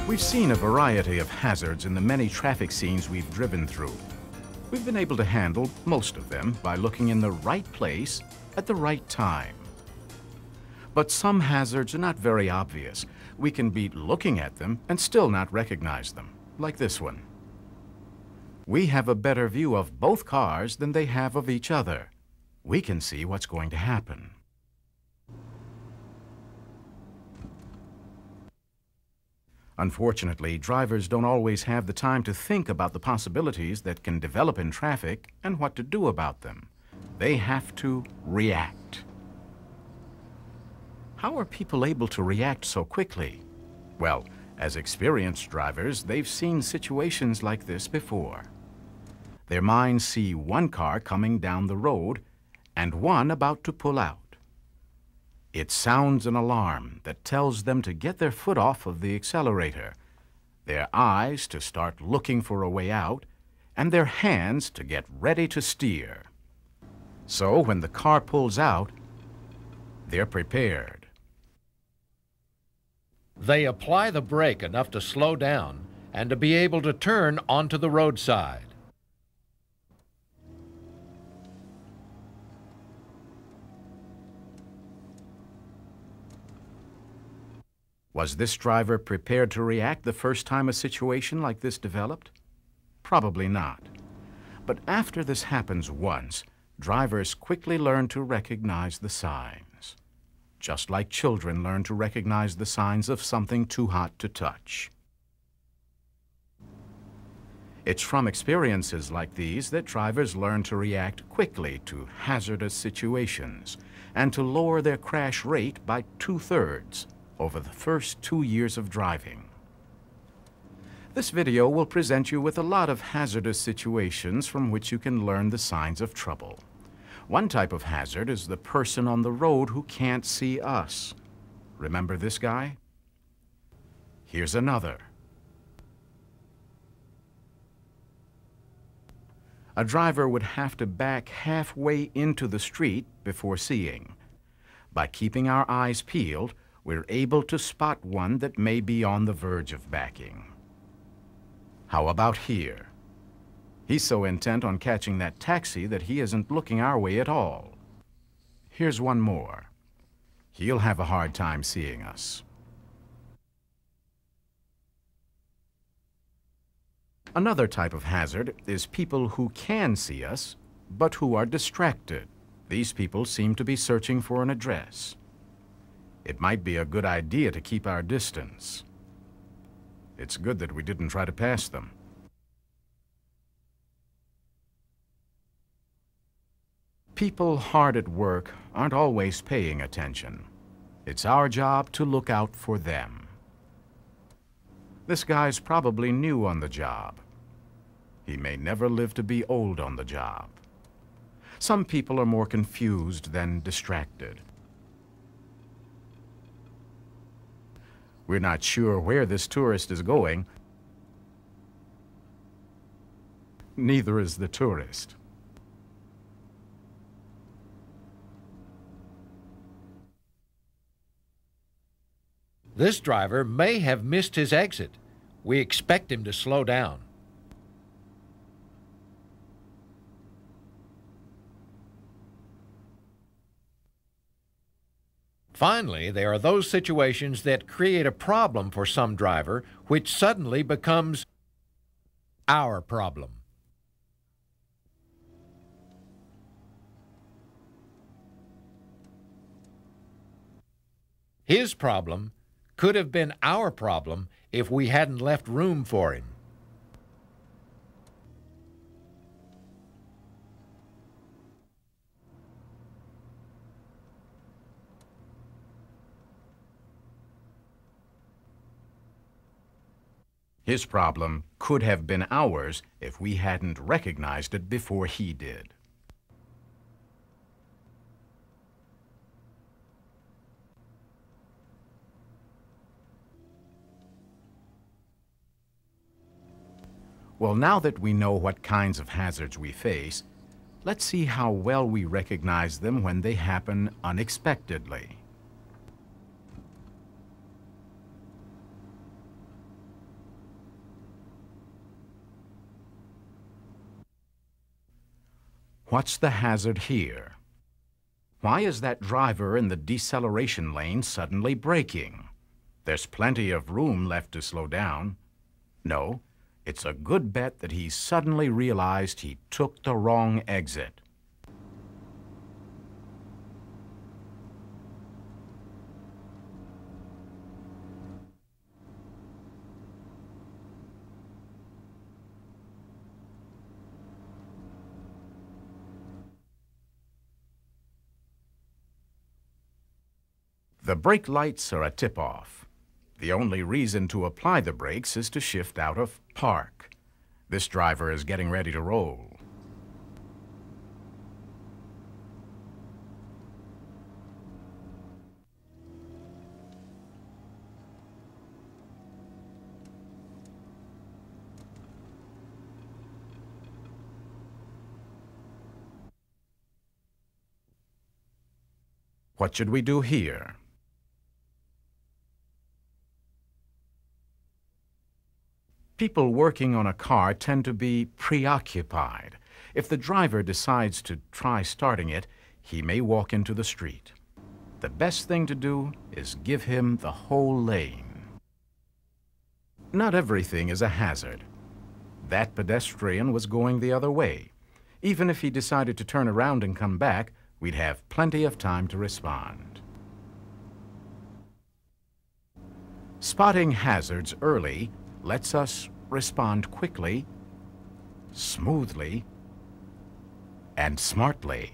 We've seen a variety of hazards in the many traffic scenes we've driven through. We've been able to handle most of them by looking in the right place at the right time. But some hazards are not very obvious. We can be looking at them and still not recognize them, like this one. We have a better view of both cars than they have of each other. We can see what's going to happen. Unfortunately, drivers don't always have the time to think about the possibilities that can develop in traffic and what to do about them. They have to react. How are people able to react so quickly? Well, as experienced drivers, they've seen situations like this before. Their minds see one car coming down the road and one about to pull out. It sounds an alarm that tells them to get their foot off of the accelerator, their eyes to start looking for a way out, and their hands to get ready to steer. So when the car pulls out, they're prepared. They apply the brake enough to slow down and to be able to turn onto the roadside. Was this driver prepared to react the first time a situation like this developed? Probably not. But after this happens once, drivers quickly learn to recognize the signs, just like children learn to recognize the signs of something too hot to touch. It's from experiences like these that drivers learn to react quickly to hazardous situations and to lower their crash rate by 2/3 over the first 2 years of driving. This video will present you with a lot of hazardous situations from which you can learn the signs of trouble. One type of hazard is the person on the road who can't see us. Remember this guy? Here's another. A driver would have to back halfway into the street before seeing. By keeping our eyes peeled, we're able to spot one that may be on the verge of backing. How about here? He's so intent on catching that taxi that he isn't looking our way at all. Here's one more. He'll have a hard time seeing us. Another type of hazard is people who can see us, but who are distracted. These people seem to be searching for an address. It might be a good idea to keep our distance. It's good that we didn't try to pass them. People hard at work aren't always paying attention. It's our job to look out for them. This guy's probably new on the job. He may never live to be old on the job. Some people are more confused than distracted. We're not sure where this tourist is going. Neither is the tourist. This driver may have missed his exit. We expect him to slow down. Finally, there are those situations that create a problem for some driver, which suddenly becomes our problem. His problem could have been our problem if we hadn't left room for him. His problem could have been ours if we hadn't recognized it before he did. Well, now that we know what kinds of hazards we face, let's see how well we recognize them when they happen unexpectedly. What's the hazard here? Why is that driver in the deceleration lane suddenly braking? There's plenty of room left to slow down. No, it's a good bet that he suddenly realized he took the wrong exit. The brake lights are a tip-off. The only reason to apply the brakes is to shift out of park. This driver is getting ready to roll. What should we do here? People working on a car tend to be preoccupied. If the driver decides to try starting it, he may walk into the street. The best thing to do is give him the whole lane. Not everything is a hazard. That pedestrian was going the other way. Even if he decided to turn around and come back, we'd have plenty of time to respond. Spotting hazards early lets us respond quickly, smoothly, and smartly.